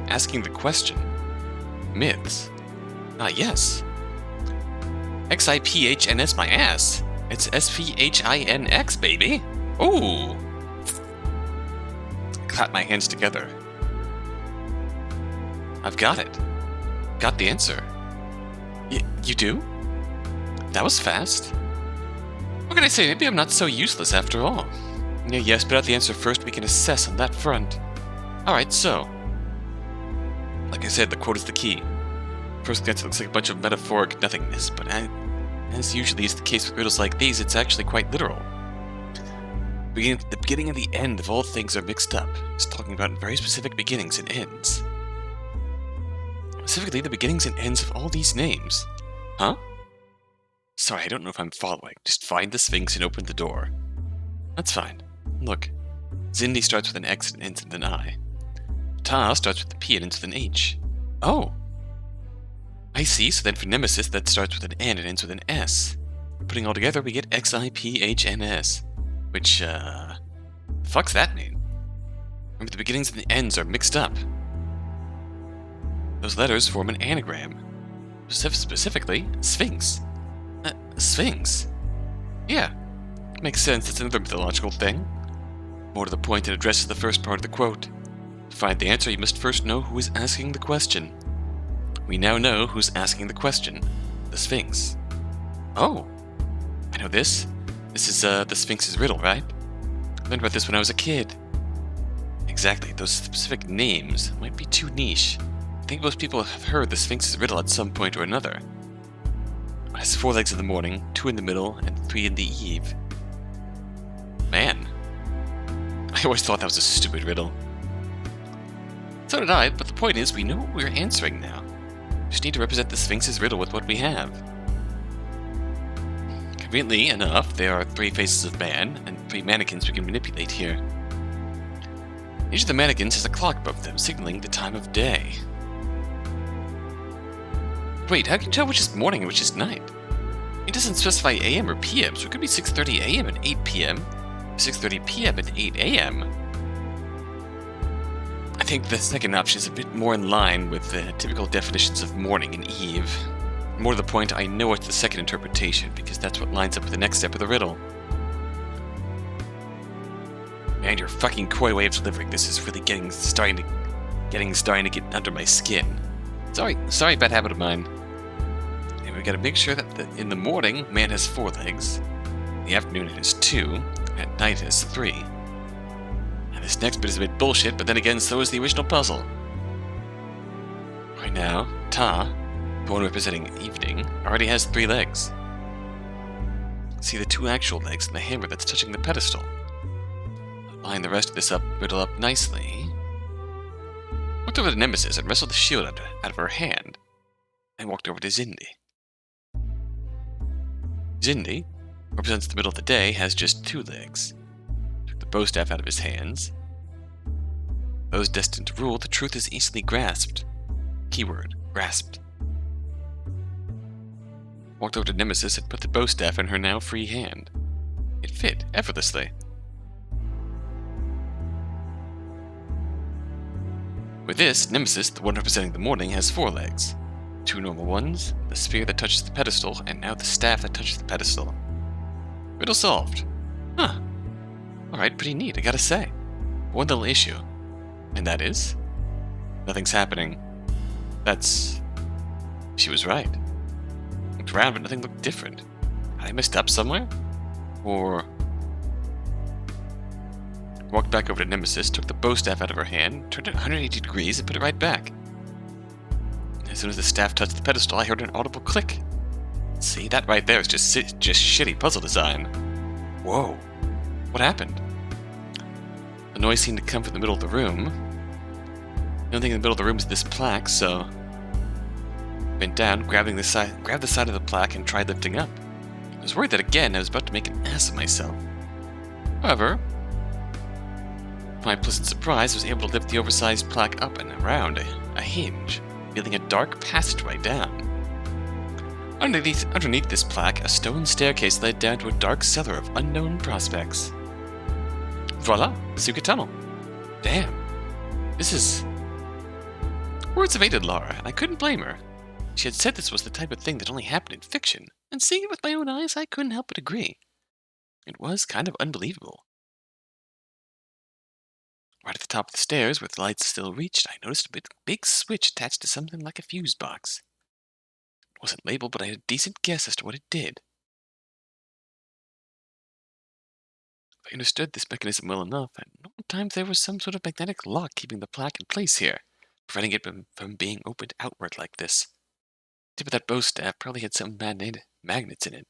asking the question? Myths? Ah, yes. X-I-P-H-N-S my ass. It's S-P-H-I-N-X, baby. Ooh. I clapped my hands together. I've got it. Got the answer. You do? That was fast. What can I say? Maybe I'm not so useless after all. Yeah, yes, but at the answer first we can assess on that front. Alright, so. Like I said, the quote is the key. First glance it looks like a bunch of metaphoric nothingness, but as usually is the case with riddles like these, it's actually quite literal. The beginning and the end of all things are mixed up. It's talking about very specific beginnings and ends. Specifically, the beginnings and ends of all these names. Huh? Sorry, I don't know if I'm following. Just find the Sphinx and open the door. That's fine. Look. Zindi starts with an X and ends with an I. Ta starts with a P and ends with an H. Oh! I see, so then for Nemesis, that starts with an N and ends with an S. Putting all together, we get X-I-P-H-N-S. Which, the fuck's that mean? Remember, the beginnings and the ends are mixed up. Those letters form an anagram. Specifically, Sphinx. Sphinx? Yeah. Makes sense, it's another mythological thing. More to the point, it addresses the first part of the quote. To find the answer, you must first know who is asking the question. We now know who's asking the question. The Sphinx. Oh! I know this. This is, the Sphinx's riddle, right? I learned about this when I was a kid. Exactly, those specific names might be too niche. I think most people have heard the Sphinx's riddle at some point or another. It has 4 legs in the morning, 2 in the middle, and 3 in the eve. Man. I always thought that was a stupid riddle. So did I, but the point is, we know what we're answering now. We just need to represent the Sphinx's riddle with what we have. Conveniently enough, there are 3 faces of man, and 3 mannequins we can manipulate here. Each of the mannequins has a clock above them, signaling the time of day. Wait, how can you tell which is morning and which is night? It doesn't specify AM or PM, so it could be 6:30 AM and 8 PM, 6:30 PM and 8 AM. I think the second option is a bit more in line with the typical definitions of morning and eve. More to the point, I know it's the second interpretation, because that's what lines up with the next step of the riddle. Man, your fucking coy way of delivering this is really starting to get under my skin. Sorry, bad habit of mine. And we gotta make sure that in the morning, man has 4 legs. In the afternoon, it has 2. At night, it has 3. And this next bit is a bit bullshit, but then again, so is the original puzzle. Right now, Ta, the one representing evening, already has 3 legs. See the 2 actual legs and the hammer that's touching the pedestal. I'll line the rest of this riddle up nicely. Looked over to Nemesis and wrestled the shield out of her hand, and walked over to Zindi. Zindi, represents the middle of the day, has just 2 legs. Took the bowstaff out of his hands. Those destined to rule, the truth is easily grasped. Keyword, grasped. Walked over to Nemesis and put the bowstaff in her now free hand. It fit effortlessly. With this, Nemesis, the one representing the morning, has 4 legs. 2 normal ones, the spear that touches the pedestal, and now the staff that touches the pedestal. Riddle solved. Huh. Alright, pretty neat, I gotta say. One little issue. And that is? Nothing's happening. That's She was right. Looked around, but nothing looked different. Had I messed up somewhere? Or... Walked back over to Nemesis, took the bow staff out of her hand, turned it 180 degrees, and put it right back. As soon as the staff touched the pedestal, I heard an audible click. See, that right there is just shitty puzzle design. Whoa. What happened? The noise seemed to come from the middle of the room. The only thing in the middle of the room is this plaque, so... Bent down, grabbed the side of the plaque, and tried lifting up. I was worried that again I was about to make an ass of myself. However, to my pleasant surprise, I was able to lift the oversized plaque up and around a hinge, revealing a dark passageway down. Underneath this plaque, a stone staircase led down to a dark cellar of unknown prospects. Voila, secret tunnel. Damn. This is... Words evaded Lara, and I couldn't blame her. She had said this was the type of thing that only happened in fiction, and seeing it with my own eyes, I couldn't help but agree. It was kind of unbelievable. Right at the top of the stairs, where the lights still reached, I noticed a big switch attached to something like a fuse box. It wasn't labeled, but I had a decent guess as to what it did. I understood this mechanism well enough, and at times there was some sort of magnetic lock keeping the plaque in place here, preventing it from being opened outward like this. The tip of that bow staff probably had some magnets in it,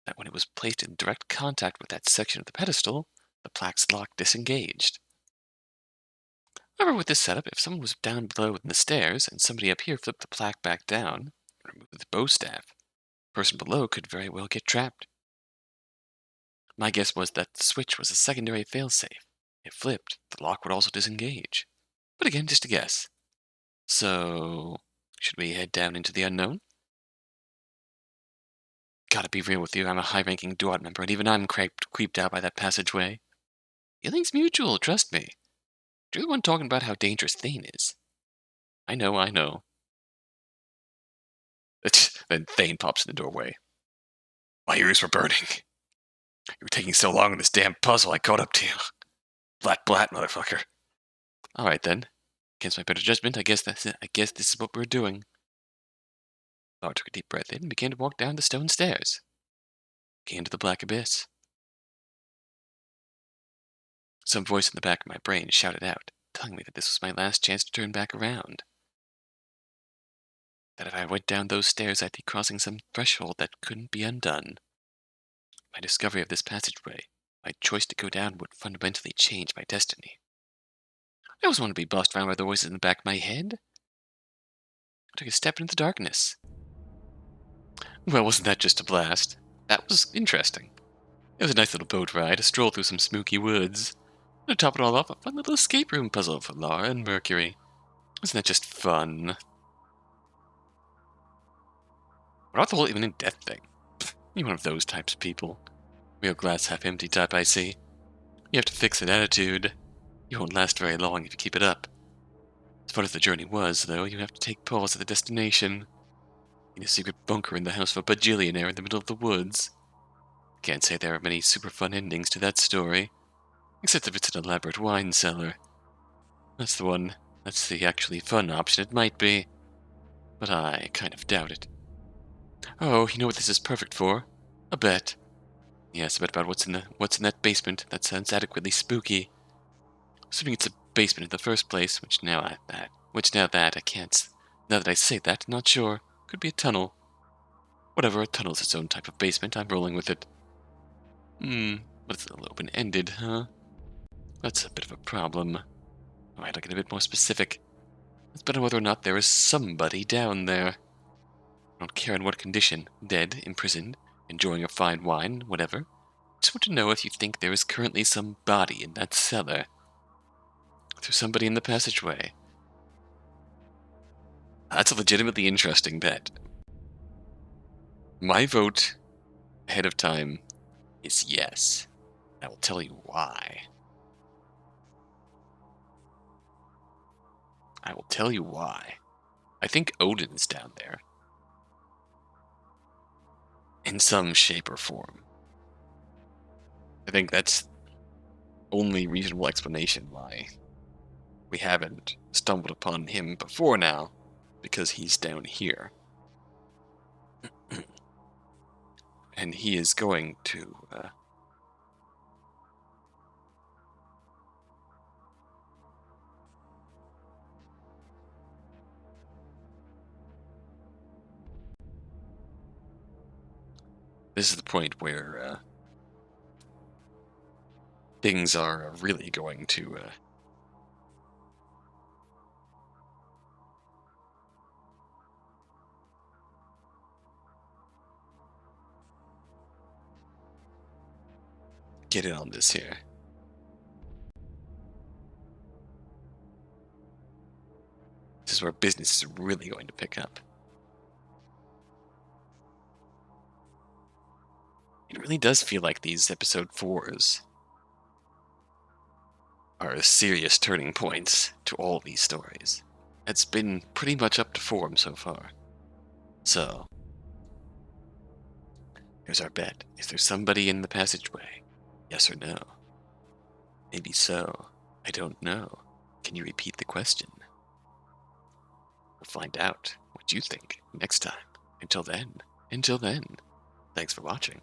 that when it was placed in direct contact with that section of the pedestal, the plaque's lock disengaged. However, with this setup, if someone was down below in the stairs, and somebody up here flipped the plaque back down, and removed the bow staff, the person below could very well get trapped. My guess was that the switch was a secondary failsafe. If flipped, the lock would also disengage. But again, just a guess. So, should we head down into the unknown? Gotta be real with you, I'm a high-ranking Duat member, and even I'm creeped out by that passageway. Feeling's mutual, trust me. You're the one talking about how dangerous Thane is. I know. Then Thane pops in the doorway. My ears were burning. You were taking so long on this damn puzzle, I caught up to you. Blat, motherfucker. Alright then. Against my better judgment, I guess this is what we're doing. Lara took a deep breath in and began to walk down the stone stairs. Came to the black abyss. Some voice in the back of my brain shouted out, telling me that this was my last chance to turn back around. That if I went down those stairs, I'd be crossing some threshold that couldn't be undone. My discovery of this passageway, my choice to go down, would fundamentally change my destiny. I always wanted to be bossed around by the voices in the back of my head. I took a step into the darkness. Well, wasn't that just a blast? That was interesting. It was a nice little boat ride, a stroll through some spooky woods. And to top it all off, a fun little escape room puzzle for Lara and Mercury. Wasn't that just fun? What about the whole even in death thing? You're one of those types of people. Real glass half empty type, I see. You have to fix an attitude. You won't last very long if you keep it up. As fun as the journey was, though, you have to take pause at the destination. In a secret bunker in the house of a bajillionaire in the middle of the woods. Can't say there are many super fun endings to that story. Except if it's an elaborate wine cellar. That's the one. That's the actually fun option. It might be. But I kind of doubt it. Oh, you know what this is perfect for? A bet. Yes, a bet about what's in that basement. That sounds adequately spooky. Assuming it's a basement in the first place, now that I say that, not sure. Could be a tunnel. Whatever, a tunnel's its own type of basement. I'm rolling with it. But it's a little open-ended, huh? That's a bit of a problem. Alright, I'll get a bit more specific. It's better whether or not there is somebody down there. I don't care in what condition. Dead, imprisoned, enjoying a fine wine, whatever. I just want to know if you think there is currently some body in that cellar. There's somebody in the passageway. That's a legitimately interesting bet. My vote, ahead of time, is yes. I will tell you why. I think Odin's down there. In some shape or form. I think that's only reasonable explanation why we haven't stumbled upon him before now, because he's down here. And he is going to this is the point where things are really going to get in on this here. This is where business is really going to pick up. It really does feel like these episode 4s are serious turning points to all these stories. It's been pretty much up to form so far. So, here's our bet. Is there somebody in the passageway? Yes or no? Maybe so. I don't know. Can you repeat the question? We'll find out what you think next time. Until then, thanks for watching.